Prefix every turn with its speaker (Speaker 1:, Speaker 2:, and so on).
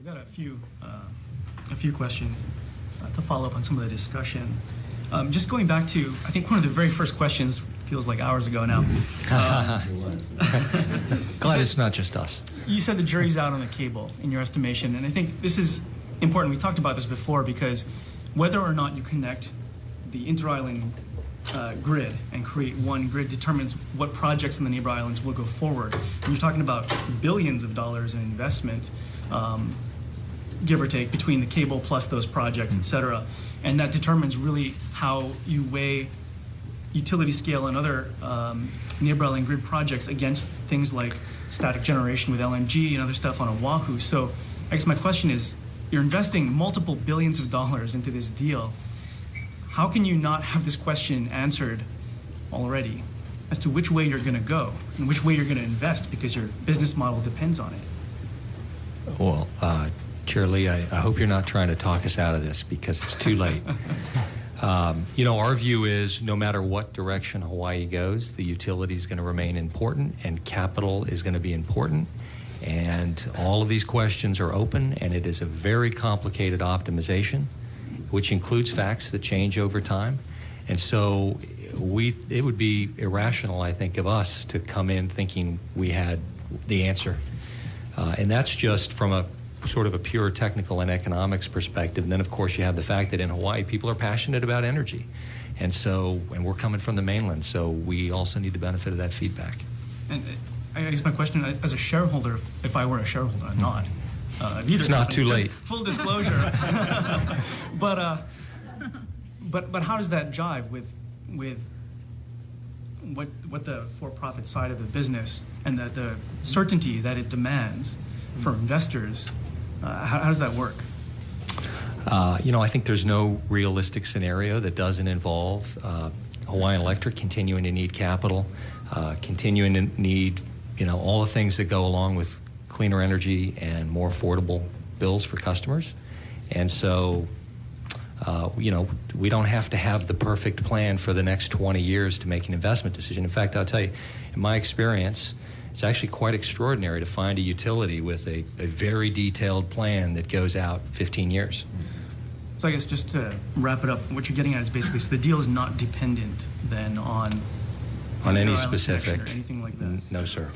Speaker 1: I've got a few questions to follow up on some of the discussion. Just going back to, I think one of the very first questions feels like hours ago now.
Speaker 2: Glad it's not just us.
Speaker 1: You said the jury's out on the cable, in your estimation, and I think this is important. We talked about this before because whether or not you connect the inter-island grid and create one grid determines what projects in the neighbor islands will go forward. And you're talking about billions of dollars in investment, give or take, between the cable plus those projects, et cetera. And that determines really how you weigh utility scale and other neighbor island grid projects against things like static generation with LNG and other stuff on Oahu. So I guess my question is, you're investing multiple billions of dollars into this deal. How can you not have this question answered already as to which way you're going to go and which way you're going to invest because your business model depends on it?
Speaker 2: Well, Chair Lee, I hope you're not trying to talk us out of this because it's too late. Our view is no matter what direction Hawaii goes, the utility is going to remain important and capital is going to be important. And all of these questions are open, and it is a very complicated optimization, which includes facts that change over time. And so it would be irrational, I think, of us to come in thinking we had the answer. And that's just from a sort of a pure technical and economics perspective. And then, of course, you have the fact that in Hawaii, people are passionate about energy. And we're coming from the mainland, so we also need the benefit of that feedback.
Speaker 1: And I guess my question, as a shareholder, if I were a shareholder, I'm not.
Speaker 2: It's not too late.
Speaker 1: Full disclosure. But how does that jive with what the for-profit side of the business and the certainty that it demands for investors? How does that work?
Speaker 2: I think there's no realistic scenario that doesn't involve Hawaiian Electric continuing to need capital, continuing to need all the things that go along with cleaner energy and more affordable bills for customers. And so, we don't have to have the perfect plan for the next 20 years to make an investment decision. In fact, I'll tell you, in my experience, it's actually quite extraordinary to find a utility with a very detailed plan that goes out 15 years.
Speaker 1: So I guess just to wrap it up, what you're getting at is basically, so the deal is not dependent then on
Speaker 2: any specific,
Speaker 1: or anything like that?
Speaker 2: No, sir.